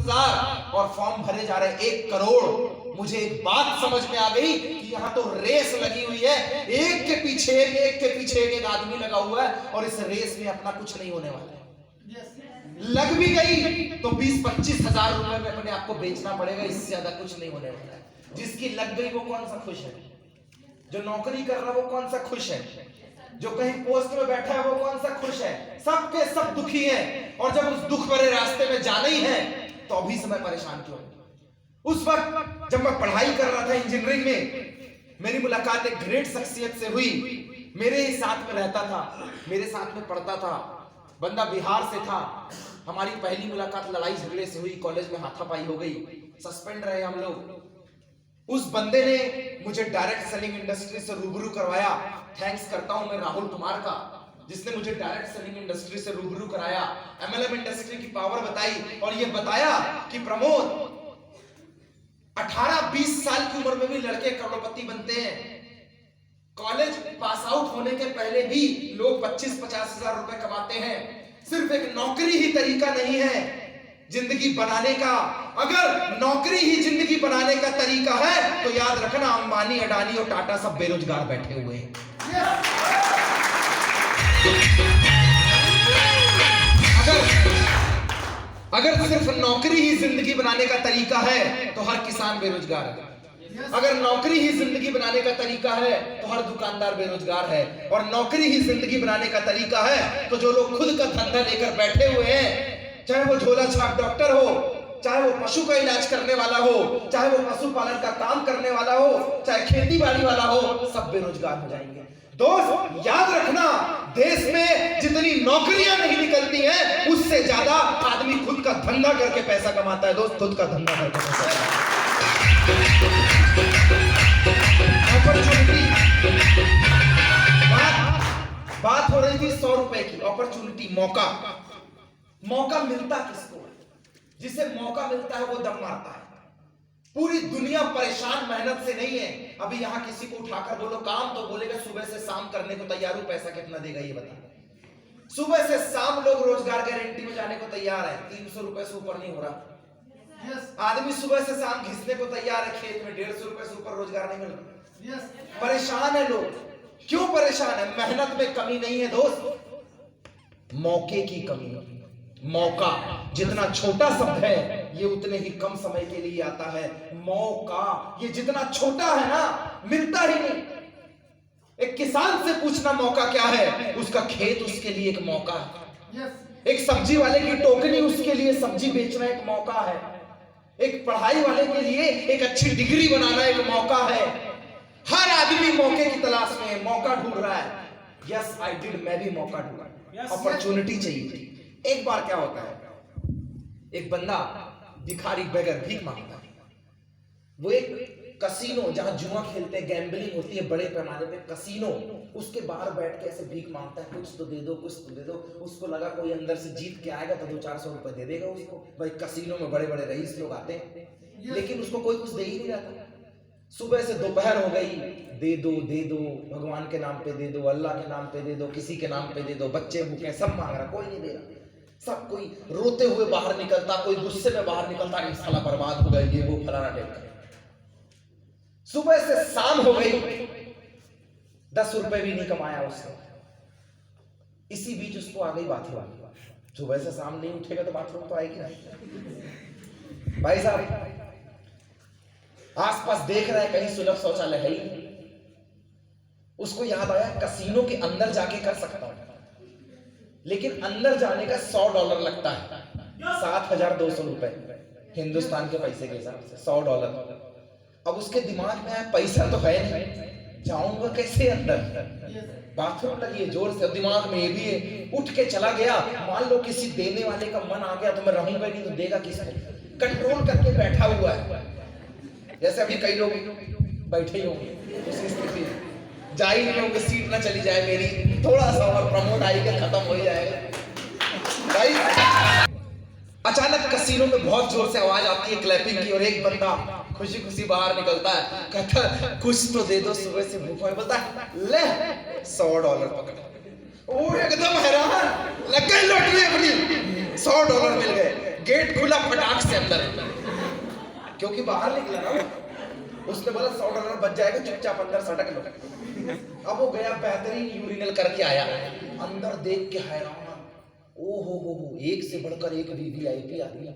20,000 और फॉर्म भरे जा रहे 1 करोड़। मुझे एक बात समझ में आ गई कि यहाँ तो रेस लगी हुई है, एक के पीछे एक आदमी लगा हुआ है और इस रेस में अपना कुछ नहीं होने वाला है। लग भी गई तो 20-25 हजार रुपए में अपने आप को बेचना पड़ेगा, इससे ज्यादा कुछ नहीं होने वाला है। जिसकी लग गई वो कौन सा खुश है? जो नौकरी कर रहा है वो कौन सा खुश है? जो कहीं पोस्ट में बैठा है वो कौन सा खुश है? सबके सब दुखी हैं। और जब उस दुख भरे रास्ते में जाना ही है तो अभी से मैं परेशान क्यों? उस वक्त जब मैं पढ़ाई कर रहा था इंजीनियरिंग में, मेरी मुलाकात एक ग्रेट शख्सियत से हुई। मेरे ही साथ में रहता था, मेरे साथ में पढ़ता था, बंदा बिहार से था। हमारी पहली मुलाकात लड़ाई झगड़े से हुई, कॉलेज में हाथापाई हो गई, सस्पेंड रहे हम लोग। उस बंदे ने मुझे डायरेक्ट सेलिंग इंडस्ट्री से रूबरू करवाया। थैंक्स करता हूं मैं राहुल कुमार का, जिसने मुझे डायरेक्ट सेलिंग इंडस्ट्री से रूबरू कराया, एमएलएम इंडस्ट्री की पावर बताई और ये बताया कि प्रमोद 18-20 साल की उम्र में भी लड़के करोड़पति बनते हैं। कॉलेज पास आउट होने के पहले भी लोग 25-50 हजार रुपए कमाते हैं। सिर्फ एक नौकरी ही तरीका नहीं है जिंदगी बनाने का। अगर नौकरी ही जिंदगी बनाने का तरीका है तो याद रखना, अंबानी, अडानी और टाटा सब बेरोजगार बैठे हुए हैं। अगर सिर्फ नौकरी ही जिंदगी बनाने का तरीका है तो हर किसान बेरोजगार है। अगर नौकरी ही जिंदगी बनाने का तरीका है तो हर दुकानदार बेरोजगार है। और नौकरी ही जिंदगी बनाने का तरीका है तो जो लोग खुद का धंधा लेकर बैठे हुए हैं, चाहे वो झोला छाप डॉक्टर हो, चाहे वो पशु का इलाज करने वाला हो, चाहे वो पशुपालन का काम करने वाला हो, चाहे खेती बाड़ी वाला हो, सब बेरोजगार हो जाएंगे। दोस्त याद रखना, देश में जितनी नौकरियां नहीं निकलती हैं उससे ज्यादा आदमी खुद का धंधा करके पैसा कमाता है। दोस्त खुद का धंधा करके पैसा कमाता है। बात हो रही थी 100 रुपए की अपॉर्चुनिटी, मौका मिलता किसको? जिसे मौका मिलता है वो दम मारता है। पूरी दुनिया परेशान मेहनत से नहीं है। अभी यहाँ किसी को उठाकर बोलो काम, तो बोलेगा सुबह से शाम करने को तैयार हूं, पैसा कितना देगा ये बता। सुबह से शाम लोग रोजगार गारंटी में जाने को तैयार है, 300 रुपए से ऊपर नहीं हो रहा। आदमी सुबह से शाम घिसने को तैयार है खेत में, 150 रुपए से ऊपर रोजगार नहीं मिल रहा। परेशान है लोग। क्यों परेशान है? मेहनत में कमी नहीं है दोस्त, मौके की कमी है। मौका जितना छोटा शब्द है ये उतने ही कम समय के लिए आता है। मौका ये जितना छोटा है ना, मिलता ही नहीं। एक किसान से पूछना मौका क्या है, उसका खेत उसके लिए एक मौका है। एक सब्जी वाले की टोकरी उसके लिए सब्जी बेचना एक मौका है। एक पढ़ाई वाले के लिए एक अच्छी डिग्री बनाना एक मौका है। हर आदमी मौके की तलाश में मौका ढूंढ रहा है। यस आई डिड, मैं भी मौका ढूंढा, अपॉर्चुनिटी चाहिए। एक बार क्या होता है, एक बंदा भिखारी बेगर भीख मांगता है। वो एक कसीनो जहां जुआ खेलते हैं, गैम्बलिंग होती है बड़े पैमाने पे, कसीनो, उसके बाहर बैठ के ऐसे भीख मांगता है, कुछ तो दे दो, कुछ तो दे दो। उसको लगा कोई अंदर से जीत के आएगा तो 200-400 रुपए दे देगा उसको। भाई कसीनो में बड़े बड़े रईस लोग आते हैं, लेकिन उसको कोई कुछ दे ही नहीं रहा। सुबह से दोपहर हो गई, दे दो, भगवान के नाम पे दे दो, अल्लाह के नाम पे दे दो, किसी के नाम पे दे दो, बच्चे भूखे, सब मांग रहा, कोई नहीं दे रहा। सब कोई रोते हुए बाहर निकलता, कोई गुस्से में बाहर निकलता, नहीं साला बर्बाद हो गया ये वो फलाना टेक। सुबह से शाम हो गई, 10 रुपए भी नहीं कमाया उसने। इसी बीच उसको आ गई बाथरूम। सुबह से शाम नहीं उठेगा तो बाथरूम तो आएगी ना। भाई साहब आसपास देख रहा है, कहीं सुलभ शौचालय है ही। उसको याद आया कसीनो के अंदर जाके कर सकता हूं, लेकिन अंदर जाने का $100 लगता है, 7,200 रुपए हिंदुस्तान के पैसे के हिसाब से, $100। अब उसके दिमाग में आया पैसा तो है नहीं, जाऊंगा कैसे अंदर? बाथरूम लगी है जोर से, दिमाग में ये भी है। उठ के चला गया। मान लो किसी देने वाले का मन आ गया तो मैं रहूंगा नहीं, तो देगा किसको? कंट्रोल करके बैठा हुआ है। जैसे अभी कई लोग बैठे ही होंगे उसी स्थिति, जा ही नहीं होंगे, सीट ना चली जाए मेरी, थोड़ा सा और प्रमोट आएगा, खत्म हो जाएगा। भाई अचानक कसीनो में बहुत जोर से आवाज आती है क्लैपिंग की, और एक बंदा खुशी खुशी बाहर निकलता है, कहता है कुछ तो दे दो, सुबह से भूखा है। बोलता है ले $100 पकड़। वो एकदम हैरान, लग गई लॉटरी अपनी, $100 मिल गए। गेट खुला फटाक से अंदर, क्योंकि बाहर निकला ना, उसने बोला $100 बच जाएगा, चुपचाप अंदर सटक लो। अब वो गया, बेहतरीन यूरिनल करके आया, अंदर देख के हैरान, ओ हो, एक से बढ़कर एक वीवीआईपी आदमी,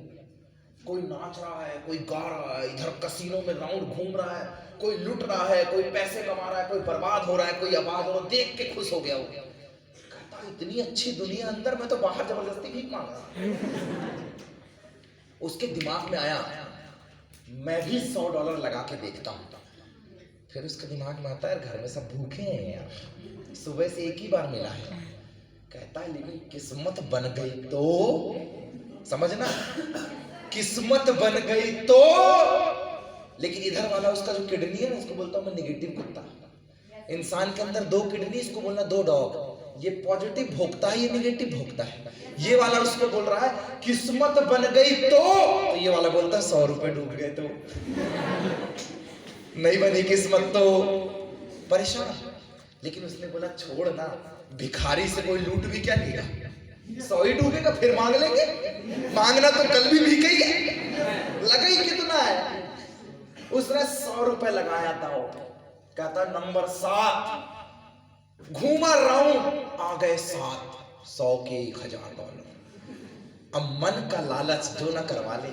कोई नाच रहा है, कोई गा रहा है, इधर कसीनो में राउंड घूम रहा है, कोई लुट रहा है, कोई पैसे कमा रहा है, कोई बर्बाद हो रहा है, कोई आबाद हो रहा है, देख के खुश हो गया। वो कहता इतनी अच्छी दुनिया अंदर, मैं तो बाहर जबरदस्ती भीख मांग रहा। उसके दिमाग में आया मैं भी $100 लगा के देखता हूँ। फिर उसके दिमाग में आता है घर में सब भूखे हैं यार, सुबह से एक ही बार मिला है। कहता है लेकिन किस्मत बन गई तो, समझना, किस्मत बन गई तो। लेकिन इधर वाला उसका जो किडनी है ना, उसको बोलता हूं मैं नेगेटिव कुत्ता। इंसान के अंदर 2 किडनी, इसको बोलना 2 डॉग। ये पॉजिटिव भोगता है, ये नेगेटिव भोगता है। ये वाला उसको बोल रहा है किस्मत बन गई तो ये वाला बोलता है $100 डूब गए तो, नहीं बनी किस्मत तो, परेशान। लेकिन उसने बोला छोड़ ना, भिखारी से कोई लूट भी क्या लेगा, 100 ही डूबेगा, फिर मांग लेंगे, मांगना तो कल भी भीख ही है, लगा ही कितना है। उसने $100 लगाया था। कहता नंबर 7, घूमा राउंड, आ गए 7, 100 के $1000। अब मन का लालच जो ना करवा ले।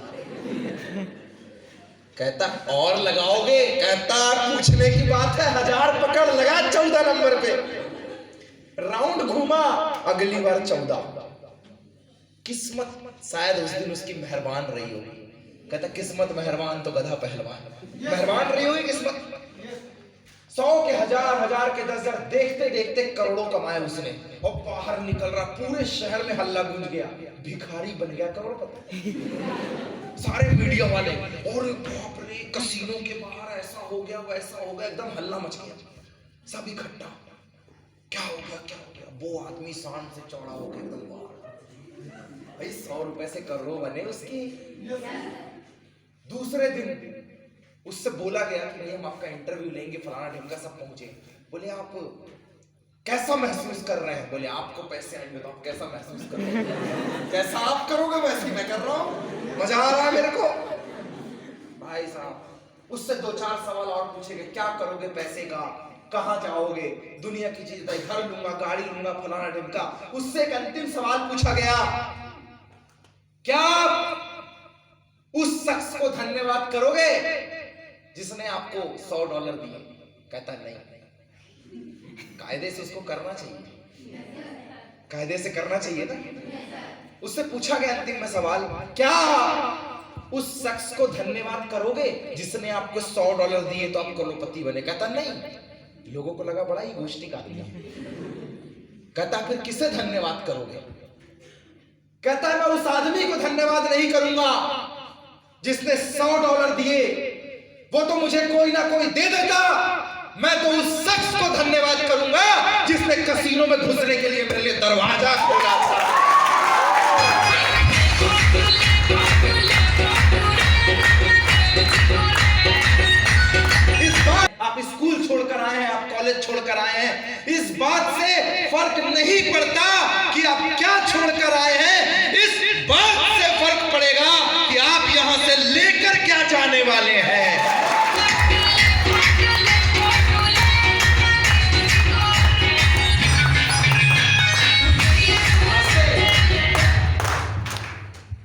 कहता और लगाओगे? कहता पूछने की बात है, 1000 पकड़, लगा 14 नंबर पे, राउंड घूमा, अगली बार 14। किस्मत शायद उस दिन उसकी मेहरबान रही होगी। कहता किस्मत मेहरबान तो गधा पहलवान, मेहरबान रही होगी किस्मत। 100 के 1000, 1000 के 10,000, देखते देखते करोड़ों कमाए उसने। और बाहर निकल रहा, पूरे शहर में हल्ला गूंज गया, भिखारी बन गया करोड़पति। सारे मीडिया वाले, और बाप रे, कसीनो के बाहर ऐसा हो गया, वैसा हो गया, एकदम हल्ला मच गया, सब इकट्ठा। क्या हो गया, क्या हो गया? वो आदमी शान से चौड़ा हो गया एकदम बाहर। भाई $100 से करोड़ बने उसकी। दूसरे दिन उससे बोला गया कि भाई हम आपका इंटरव्यू लेंगे, फलाना ढिमका, सब पहुंचे। बोले आप कैसा महसूस कर रहे हैं? बोले आपको पैसे आएंगे तो आप कैसा महसूस कर रहे हैं? जैसा आप करोगे वैसे मैं कर रहा हूँ, मजा आ रहा है मेरे को। भाई साहब उससे 2-4 सवाल और पूछे गए, क्या करोगे पैसे का, कहाँ जाओगे, दुनिया की चीज, भाई घर लूंगा, गाड़ी लूंगा, फलाना ढिमका। उससे एक अंतिम सवाल पूछा गया, क्या उस शख्स को धन्यवाद करोगे जिसने आपको $100 दिए? कहता नहीं, कायदे से उसको करना चाहिए, कायदे से करना चाहिए ना। उससे पूछा गया अंतिम में सवाल, क्या उस शख्स को धन्यवाद करोगे जिसने आपको $100 दिए तो आप करोड़पति बने? कहता नहीं। लोगों को लगा बड़ा ही गोष्ठी का दिया। कहता फिर किसे धन्यवाद करोगे? कहता है मैं उस आदमी को धन्यवाद नहीं करूंगा जिसने $100 दिए, वो तो मुझे कोई ना कोई दे देता। मैं तो उस शख्स को धन्यवाद करूंगा जिसने कसीनो में घुसने के लिए मेरे लिए दरवाजा खोला था। इस बात, आप स्कूल छोड़कर आए हैं, आप कॉलेज छोड़कर आए हैं, इस बात से फर्क नहीं पड़ता कि आप क्या छोड़कर आए हैं, इस बात से फर्क पड़ेगा कि आप यहां से लेकर क्या जाने वाले हैं।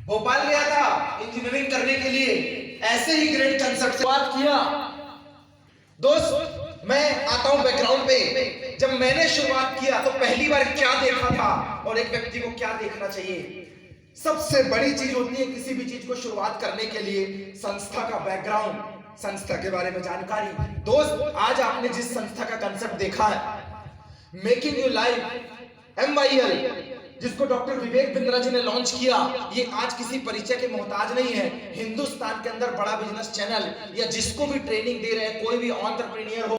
भोपाल गया था इंजीनियरिंग करने के लिए, ऐसे ही ग्रेट कंसेप्ट से बात किया। दोस्त मैं आता हूं बैकग्राउंड पे। जब मैंने शुरुआत किया तो पहली बार क्या देखा था और एक व्यक्ति को क्या देखना चाहिए। सबसे बड़ी चीज होती है किसी भी चीज को शुरुआत करने के लिए संस्था का बैकग्राउंड, संस्था के बारे में जानकारी। दोस्त आज आपने जिस संस्था का कंसेप्ट देखा है, मेकिंग यू लाइफ, MYL, जिसको डॉक्टर विवेक बिंद्रा जी ने लॉन्च किया, ये आज किसी परिचय के मोहताज नहीं है। हिंदुस्तान के अंदर बड़ा बिजनेस चैनल या जिसको भी ट्रेनिंग दे रहे हैं, कोई भी एंटरप्रेन्योर हो,